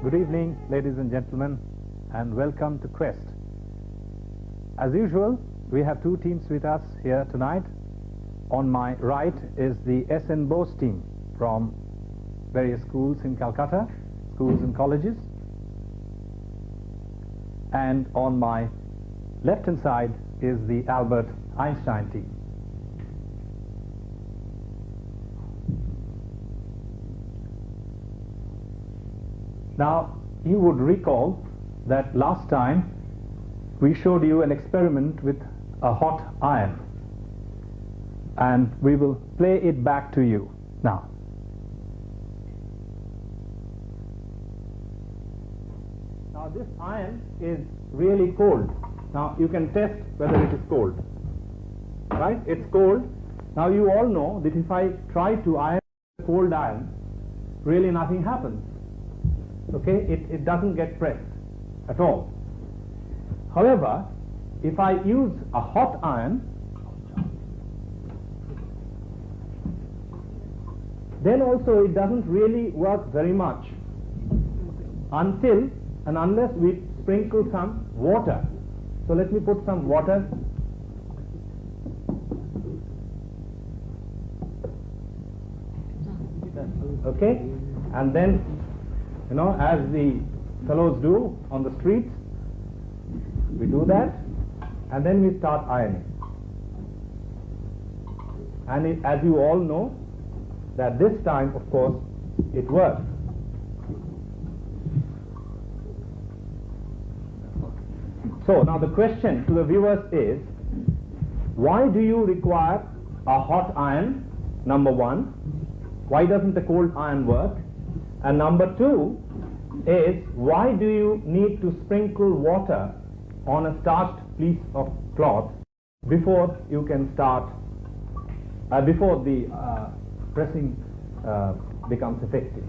Good evening, ladies and gentlemen, and welcome to Quest. As usual, we have two teams with us here tonight. On my right is the SN Bose team from various schools in Calcutta, schools and colleges. And on my left-hand side is the Albert Einstein team. Now, you would recall that last time we showed you an experiment with a hot iron, and we will play it back to you now. Now, this iron is really cold. Now, you can test whether it is cold. Right? It's cold. Now, you all know that if I try to iron a cold iron, really nothing happens. Okay, it doesn't get pressed at all. However, if I use a hot iron, then also it doesn't really work very much until and unless we sprinkle some water. So let me put some water. Okay, and then, you know, as the fellows do on the streets, we do that, and then we start ironing. And as you all know, that this time, of course, it works. So now the question to the viewers is, why do you require a hot iron, number one? Why doesn't the cold iron work? And number two is, why do you need to sprinkle water on a starched piece of cloth before you can start, before the pressing becomes effective?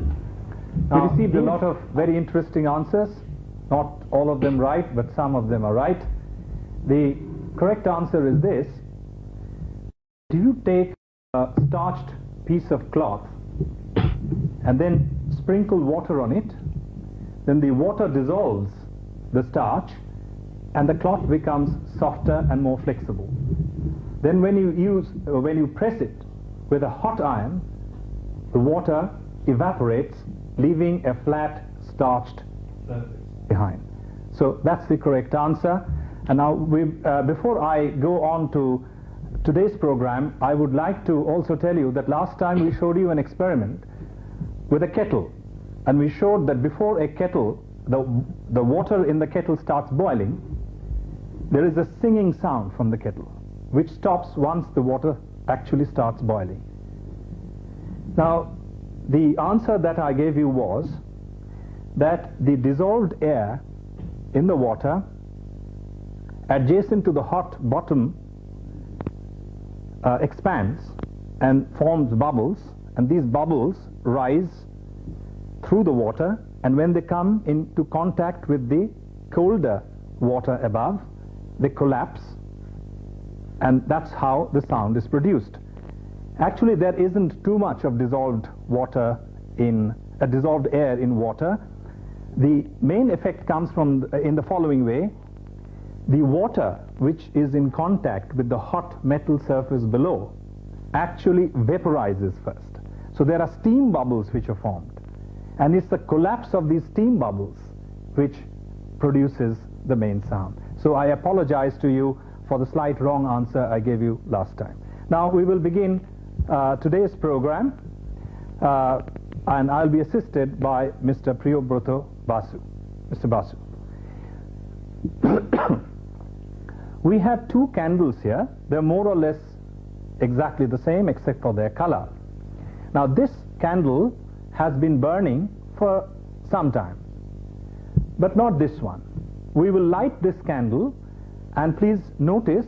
Now, we received a lot of very interesting answers, not all of them right, but some of them are right. The correct answer is this: do you take a starched piece of cloth and then sprinkle water on it, then the water dissolves the starch and the cloth becomes softer and more flexible. Then when you press it with a hot iron, the water evaporates, leaving a flat starched surface behind. So that's the correct answer. And now before I go on to today's program, I would like to also tell you that last time we showed you an experiment with a kettle, and we showed that before a kettle, the water in the kettle starts boiling, there is a singing sound from the kettle, which stops once the water actually starts boiling. Now, the answer that I gave you was that the dissolved air in the water adjacent to the hot bottom expands and forms bubbles, and these bubbles rise through the water, and when they come into contact with the colder water above, they collapse, and that's how the sound is produced. Actually, there isn't too much of dissolved air in water. The main effect comes from in the following way: the water which is in contact with the hot metal surface below actually vaporizes first. So there are steam bubbles which are formed, and it's the collapse of these steam bubbles which produces the main sound. So I apologize to you for the slight wrong answer I gave you last time. Now we will begin today's program, and I'll be assisted by Mr. Priyobroto Basu. Mr. Basu. We have two candles here. They're more or less exactly the same except for their color. Now this candle has been burning for some time, but not this one. We will light this candle, and please notice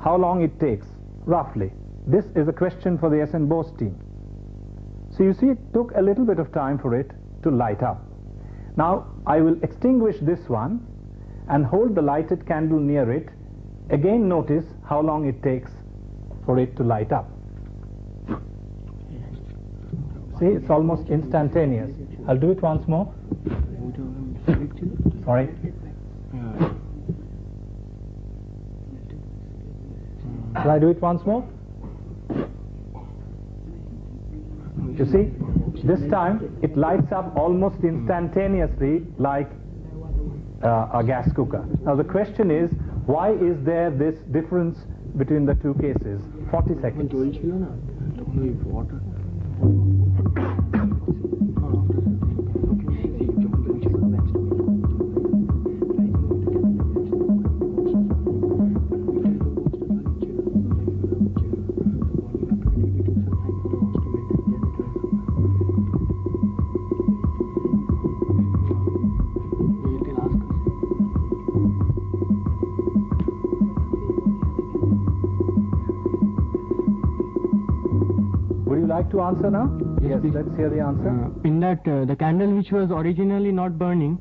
how long it takes, roughly. This is a question for the SN Bose team. So you see, it took a little bit of time for it to light up. Now I will extinguish this one and hold the lighted candle near it. Again, notice how long it takes for it to light up. See, it's almost instantaneous. I'll do it once more. Sorry? Shall I do it once more? You see, this time it lights up almost instantaneously like a gas cooker. Now the question is, why is there this difference between the two cases? 40 seconds. To answer now? Yes, let's hear the answer. In that the candle which was originally not burning,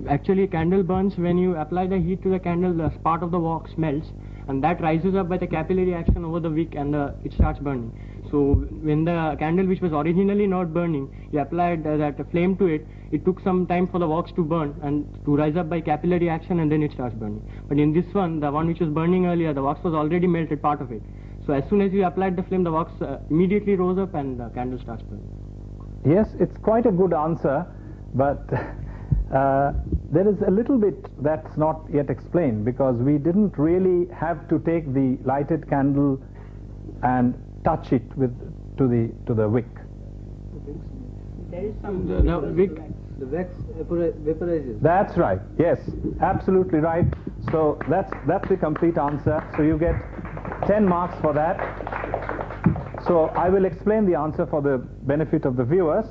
actually a candle burns when you apply the heat to the candle, the part of the wax melts, and that rises up by the capillary action over the wick, and it starts burning. So when the candle which was originally not burning, you applied that flame to it, it took some time for the wax to burn and to rise up by capillary action, and then it starts burning. But in this one, the one which was burning earlier, the wax was already melted, part of it. So as soon as you applied the flame, the wax immediately rose up and the candle starts burning. Yes, it's quite a good answer, but there is a little bit that's not yet explained, because we didn't really have to take the lighted candle and touch it to the wick. There is some the wick. The wax vaporizes. That's right. Yes, absolutely right. So that's the complete answer. So you get 10 marks for that. So I will explain the answer for the benefit of the viewers.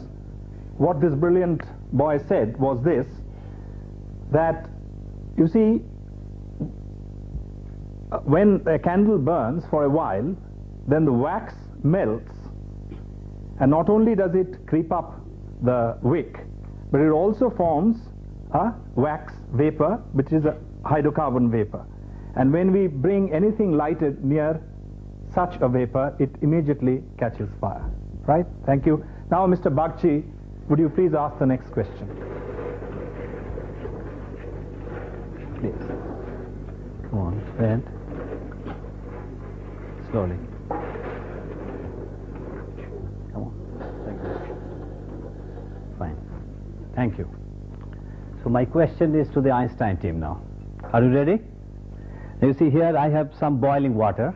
What this brilliant boy said was this, that you see, when a candle burns for a while, then the wax melts, and not only does it creep up the wick, but it also forms a wax vapor, which is a hydrocarbon vapor. And when we bring anything lighted near such a vapor, it immediately catches fire. Right? Thank you. Now, Mr. Bagchi, would you please ask the next question? Please. Come on, bend. Slowly. Come on. Like this. Fine. Thank you. So my question is to the Einstein team now. Are you ready? Now you see here I have some boiling water.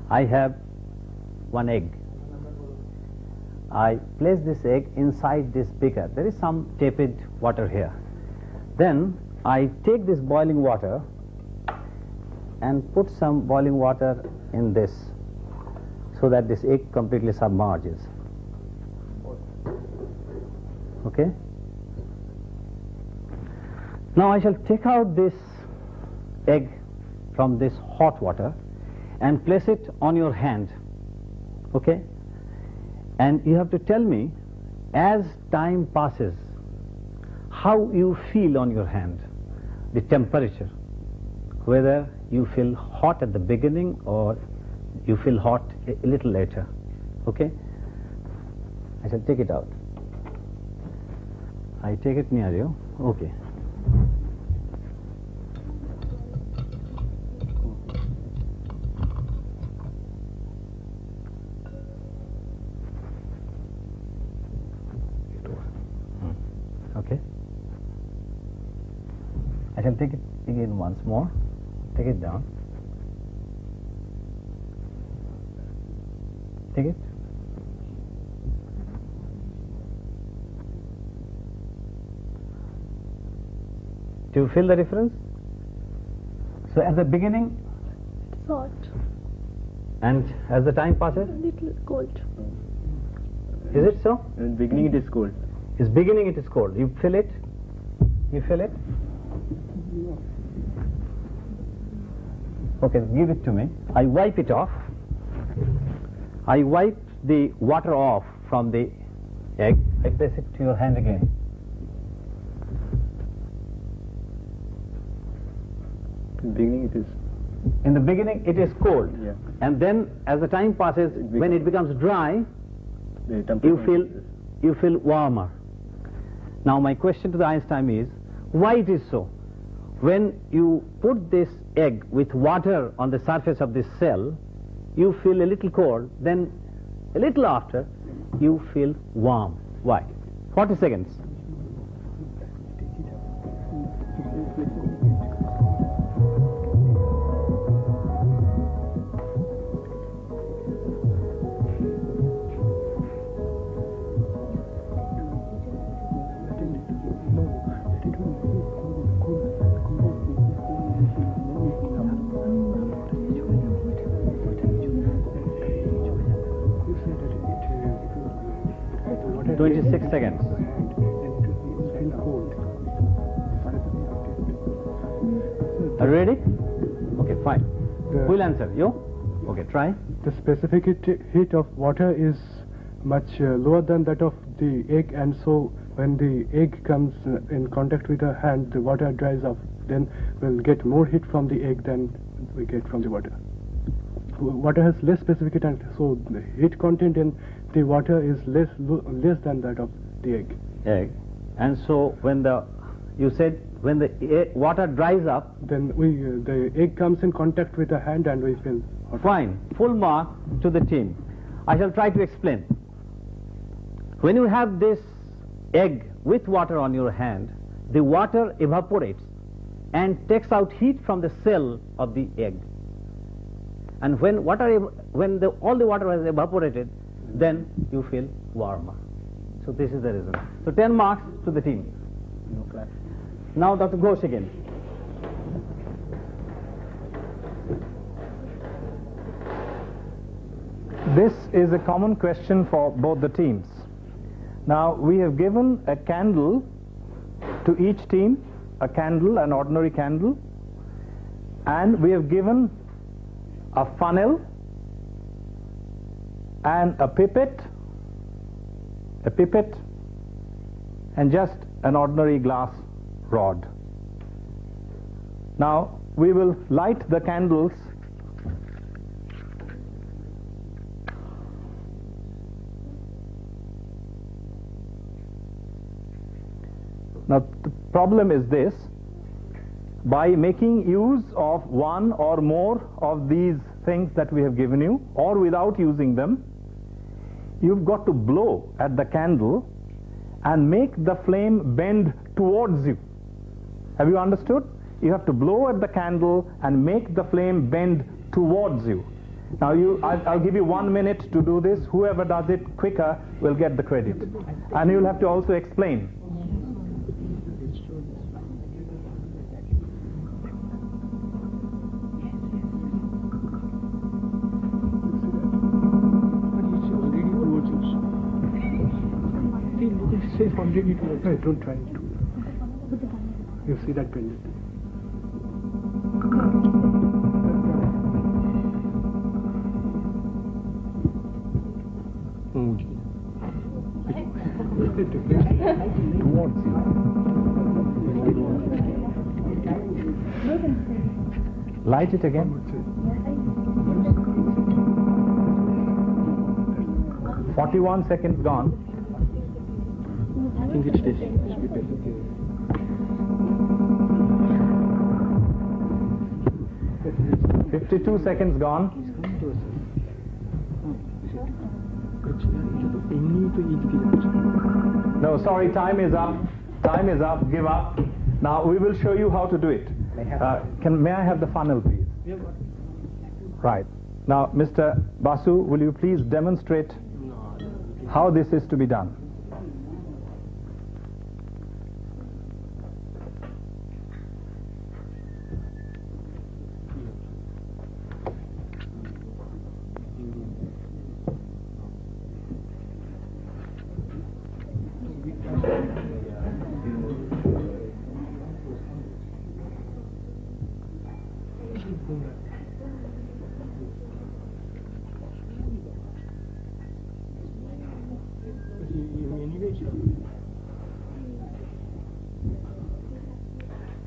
I have one egg. I place this egg inside this beaker. There is some tepid water here. Then I take this boiling water and put some boiling water in this, so that this egg completely submerges. Okay? Now I shall take out this egg from this hot water and place it on your hand. Okay? And you have to tell me, as time passes, how you feel on your hand, the temperature, whether you feel hot at the beginning or you feel hot a little later. Okay? I shall take it out. I take it near you. Okay. Okay. I shall take it again once more. Take it down. Take it. Do you feel the difference? So at the beginning, It's hot, and as the time passes, a little cold. is it so? In the beginning it is cold. Is beginning it is cold. You feel it? You feel it? Okay, give it to me. I wipe it off. I wipe the water off from the egg. I place it to your hand again. In the beginning it is. In the beginning it is cold. Yeah. And then as the time passes, when it becomes dry, The temperature you feel warmer. Now my question to the Einstein is, why it is so? When you put this egg with water on the surface of this cell, you feel a little cold, then a little after, you feel warm. Why? 40 seconds. What 26 seconds. Are you ready? Okay, fine. Who will answer? You? Okay, try. The specific heat of water is much lower than that of the egg, and so when the egg comes in contact with the hand, the water dries up. Then we'll get more heat from the egg than we get from the water. Water has less specific heat, and so the heat content in the water is less than that of the egg. Egg. And so when the, you said when the water dries up, then the egg comes in contact with the hand and we feel hot. fine, full mark to the team. I shall try to explain. When you have this egg with water on your hand, the water evaporates and takes out heat from the cell of the egg. And when all the water has evaporated, then you feel warmer. So this is the reason. So 10 marks to the team. No class. Now Dr. Ghose again. This is a common question for both the teams. Now we have given a candle to each team, a candle, an ordinary candle, and we have given a funnel and a pipette, and just an ordinary glass rod. Now we will light the candles . Now the problem is this: by making use of one or more of these things that we have given you, or without using them, you've got to blow at the candle and make the flame bend towards you. Have you understood? You have to blow at the candle and make the flame bend towards you. Now I'll give you 1 minute to do this. Whoever does it quicker will get the credit. And you'll have to also explain. No, don't try to. You see that pendant? Towards you. Light it again. 41 seconds gone. I think it's this. 52 seconds gone. No, sorry, time is up. Time is up. Give up. Now we will show you how to do it. May I have the funnel, please? Right. Now, Mr. Basu, will you please demonstrate how this is to be done?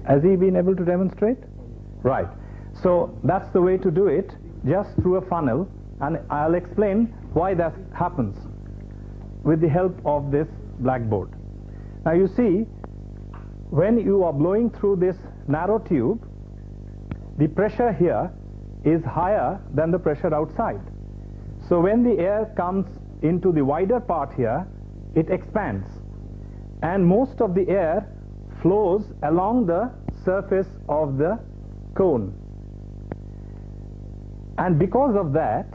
Has he been able to demonstrate? Right. So that's the way to do it, just through a funnel, and I'll explain why that happens with the help of this blackboard. Now you see, when you are blowing through this narrow tube, the pressure here is higher than the pressure outside. So when the air comes into the wider part here, it expands, and most of the air flows along the surface of the cone. And because of that,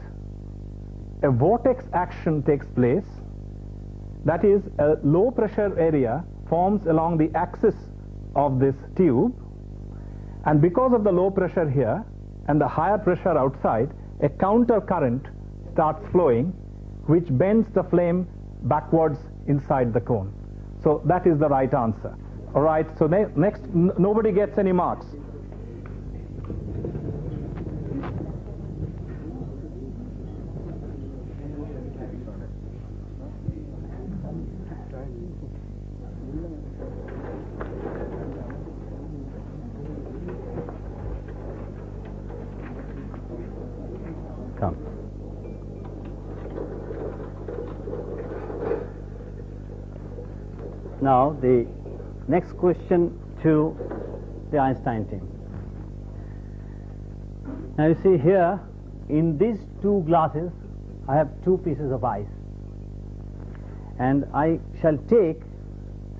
a vortex action takes place. That is, a low pressure area forms along the axis of this tube, and because of the low pressure here and the higher pressure outside, a counter current starts flowing, which bends the flame backwards inside the cone. So that is the right answer. All right, so next, nobody gets any marks. Come. Now the next question to the Einstein team. Now you see here, in these two glasses, I have two pieces of ice, and I shall take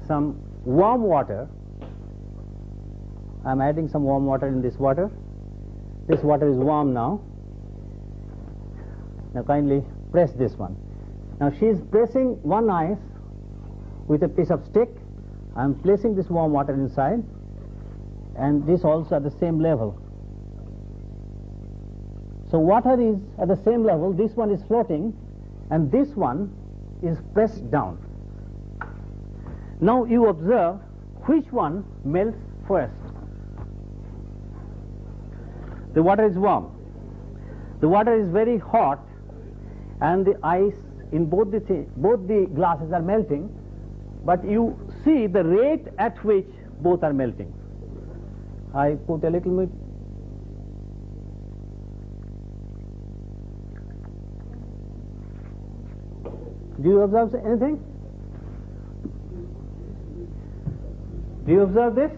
some warm water. I am adding some warm water in this water. This water is warm now. Now kindly press this one. Now she is pressing one ice with a piece of stick. I am placing this warm water inside, and this also at the same level. So water is at the same level, this one is floating, and this one is pressed down. Now you observe which one melts first. The water is warm. The water is very hot, and the ice in both the glasses are melting, but you see the rate at which both are melting. I put a little bit. Do you observe anything? Do you observe this?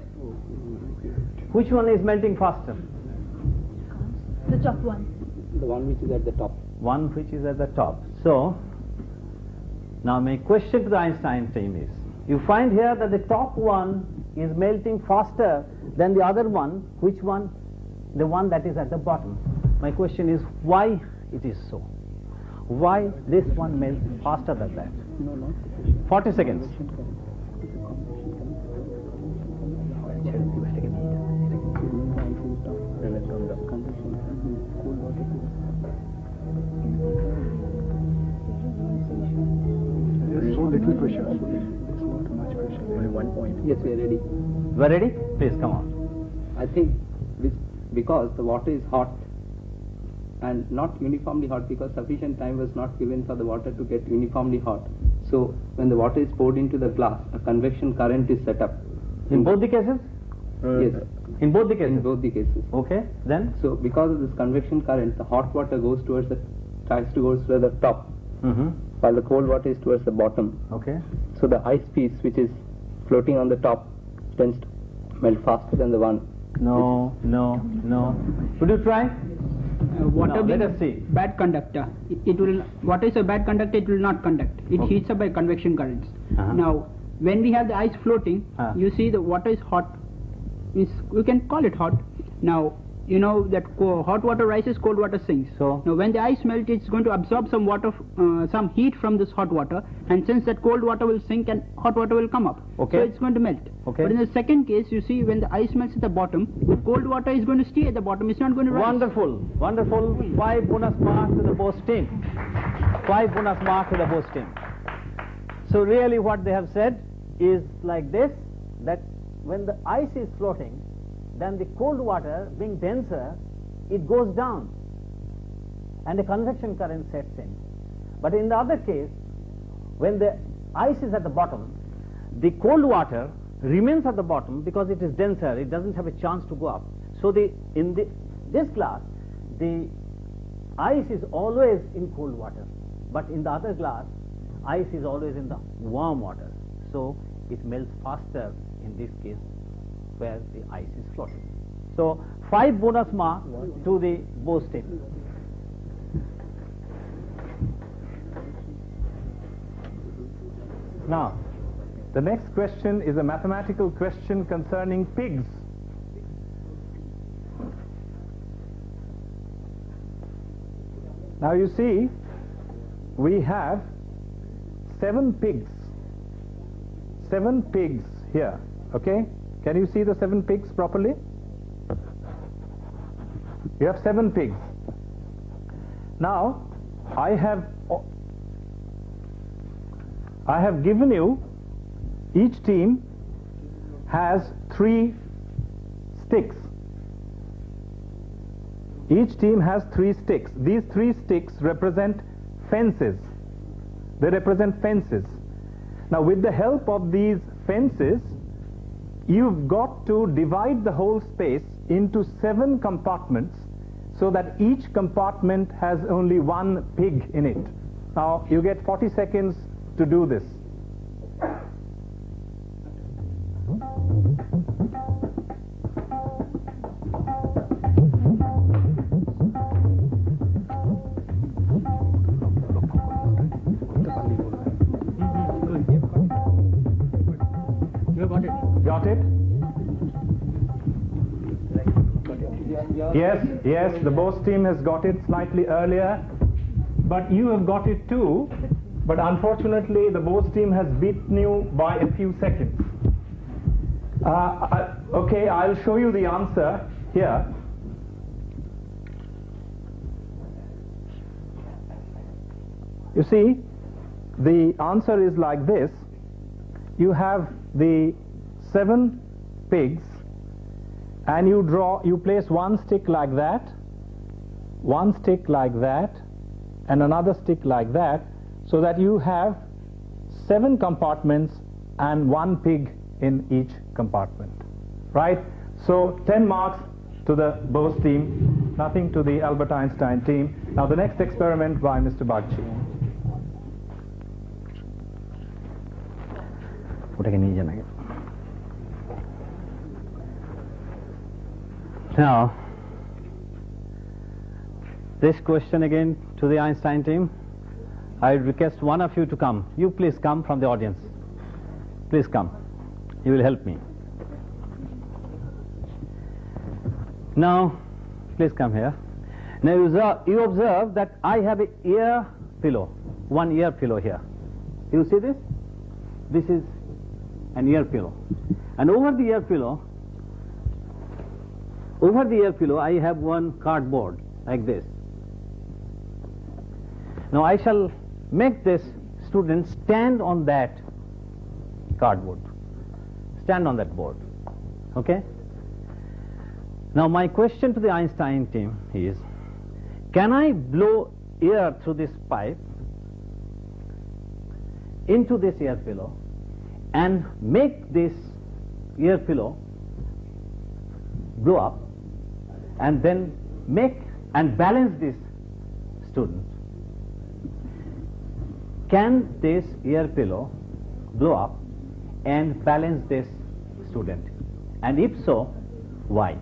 Which one is melting faster? The top one. The one which is at the top. One which is at the top. So, now my question to the Einstein team is, you find here that the top one is melting faster than the other one. Which one? The one that is at the bottom. My question is, why it is so? Why this one melts faster than that? 40 seconds. There is so little pressure. There is not much pressure. Only 1 point. Yes, we are ready. We are ready? Please come on. I think because the water is hot and not uniformly hot, because sufficient time was not given for the water to get uniformly hot. So when the water is poured into the glass, a convection current is set up. In both the cases? Yes. In both the cases? In both the cases. Okay, then? So because of this convection current, the hot water tries to go to the top, while the cold water is towards the bottom. Okay. So the ice piece which is floating on the top tends to melt faster than the one. No. Would you try? Water No, being let us see. bad conductor, it will. Water is a bad conductor. It will not conduct. It Okay. heats up by convection currents. Uh-huh. Now, when we have the ice floating, you see the water is hot. We can call it hot. Now, you know that hot water rises, cold water sinks. So? Now, when the ice melts, it's going to absorb some water, some heat from this hot water, and since that cold water will sink and hot water will come up, Okay. so it's going to melt. Okay. But in the second case, you see when the ice melts at the bottom, the cold water is going to stay at the bottom. It's not going to rise. Wonderful. 5 bonus marks to the both team. 5 bonus marks to the both team. So really what they have said is like this, that when the ice is floating, then the cold water, being denser, it goes down and a convection current sets in. But in the other case, when the ice is at the bottom, the cold water remains at the bottom because it is denser, it doesn't have a chance to go up. So in this glass, the ice is always in cold water, but in the other glass, ice is always in the warm water. So it melts faster in this case where the ice is floating. So 5 bonus marks to the Ghose team. Now, the next question is a mathematical question concerning pigs. Now you see, we have 7 pigs. 7 pigs here, okay? Can you see the 7 pigs properly? You have 7 pigs. Now, I have given you, each team has 3 sticks. Each team has 3 sticks. These 3 sticks represent fences. They represent fences. Now, with the help of these fences, you've got to divide the whole space into 7 compartments so that each compartment has only 1 pig in it. Now, you get 40 seconds to do this. Got it? Yes, the Ghose team has got it slightly earlier, but you have got it too, but unfortunately the Ghose team has beaten you by a few seconds. Okay, I'll show you the answer here. You see, the answer is like this. You have the 7 pigs, and you place 1 stick like that, 1 stick like that, and another stick like that, so that you have 7 compartments and 1 pig in each compartment, right? So 10 marks to the Ghose team, nothing to the Albert Einstein team. Now the next experiment by Mr. Bagchi. Now, this question again to the Einstein team. I request one of you to come. You please come from the audience. Please come. You will help me. Now, please come here. Now you observe that I have an ear pillow, 1 ear pillow here. You see this? This is an ear pillow. And over the ear pillow, I have 1 cardboard like this. Now I shall make this student stand on that cardboard. Stand on that board. Okay? Now my question to the Einstein team is, can I blow air through this pipe into this ear pillow and make this ear pillow blow up, and then make and balance this student? Can this ear pillow blow up and balance this student? And if so, why?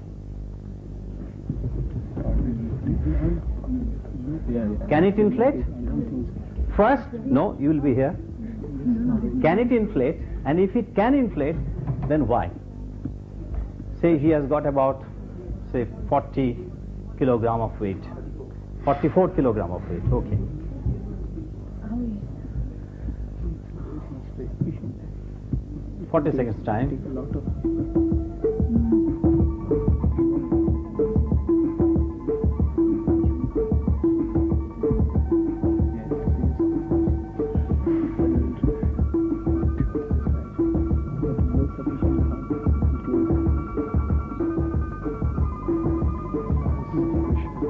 Can it inflate? First, no, you will be here. Can it inflate? And if it can inflate, then why? Say he has got about, say, 40 kilogram of weight. 44 kilogram of weight, okay. 40 seconds time.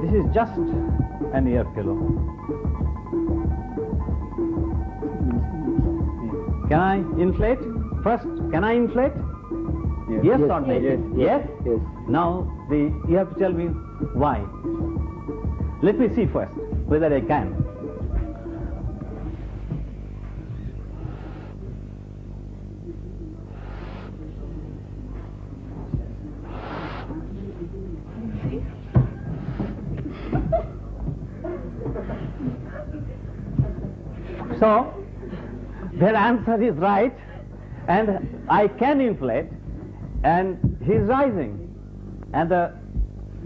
This is just an ear pillow. Can I inflate? First, can I inflate? Yes or no? Yes? Yes. Now, you have to tell me why. Let me see first whether I can. So, their answer is right, and I can inflate, and he is rising, and the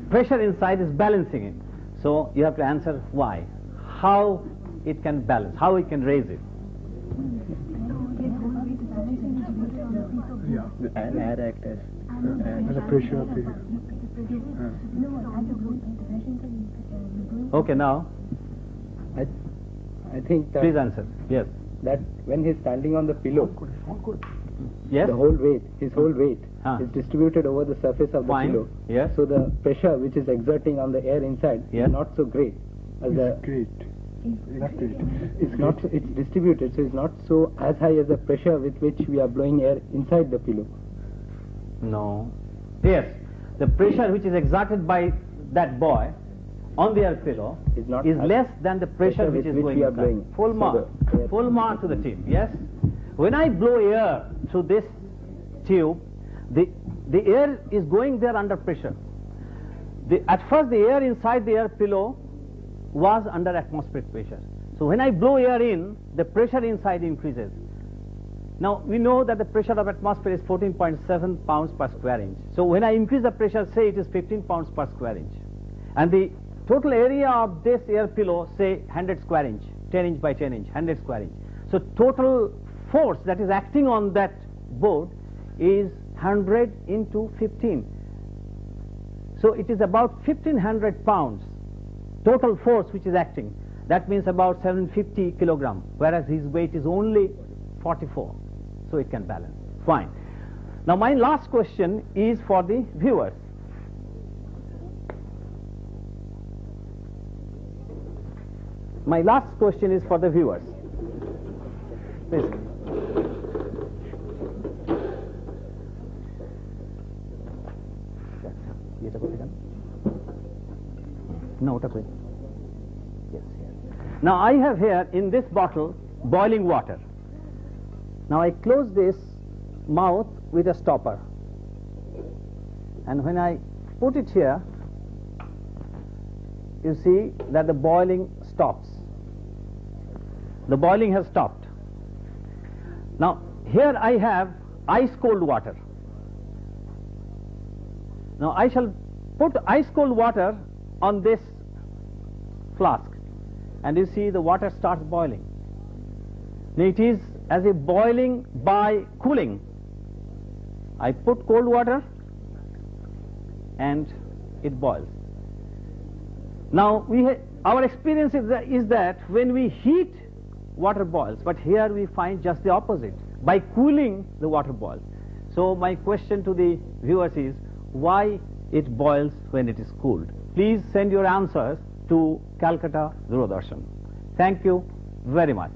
pressure inside is balancing it. So, you have to answer why. How it can balance, how it can raise it. And air act as the pressure of the Okay, now, I think that, please answer. Yes. that when he's standing on the pillow, Yes. the whole weight, his whole weight Huh. is distributed over the surface of the Fine. pillow. Yes. So the pressure which is exerting on the air inside Yes. is not so great as the great. Not great. it's not so, it's distributed, so it's not so as high as the pressure with which we are blowing air inside the pillow. No. Yes. The pressure which is exerted by that boy on the air pillow Is not is as less than the pressure which with is which going we are inside. blowing. Full So mark. the air- Full mark to the team. Yes. When I blow air through this tube, the air is going there under pressure. At first the air inside the air pillow was under atmospheric pressure. So when I blow air in, the pressure inside increases. Now we know that the pressure of atmosphere is 14.7 pounds per square inch. So when I increase the pressure, say it is 15 pounds per square inch. And the total area of this air pillow, say 100 square inch, 10 inch by 10 inch, 100 square inch. So total force that is acting on that board is 100 into 15. So it is about 1500 pounds total force which is acting. That means about 750 kilogram, whereas his weight is only 44. So it can balance. Fine. Now my last question is for the viewers. My last question is for the viewers. Please. No, yes, yes. Now I have here in this bottle boiling water. Now I close this mouth with a stopper, and when I put it here, you see that the boiling stops. The boiling has stopped. Now here I have ice cold water. Now I shall put ice cold water on this flask, and you see the water starts boiling. Now it is as if boiling by cooling. I put cold water and it boils. Now our experience is that when we heat, water boils, but here we find just the opposite. By cooling, the water boils. So my question to the viewers is, why it boils when it is cooled? Please send your answers to Calcutta Doordarshan. Thank you very much.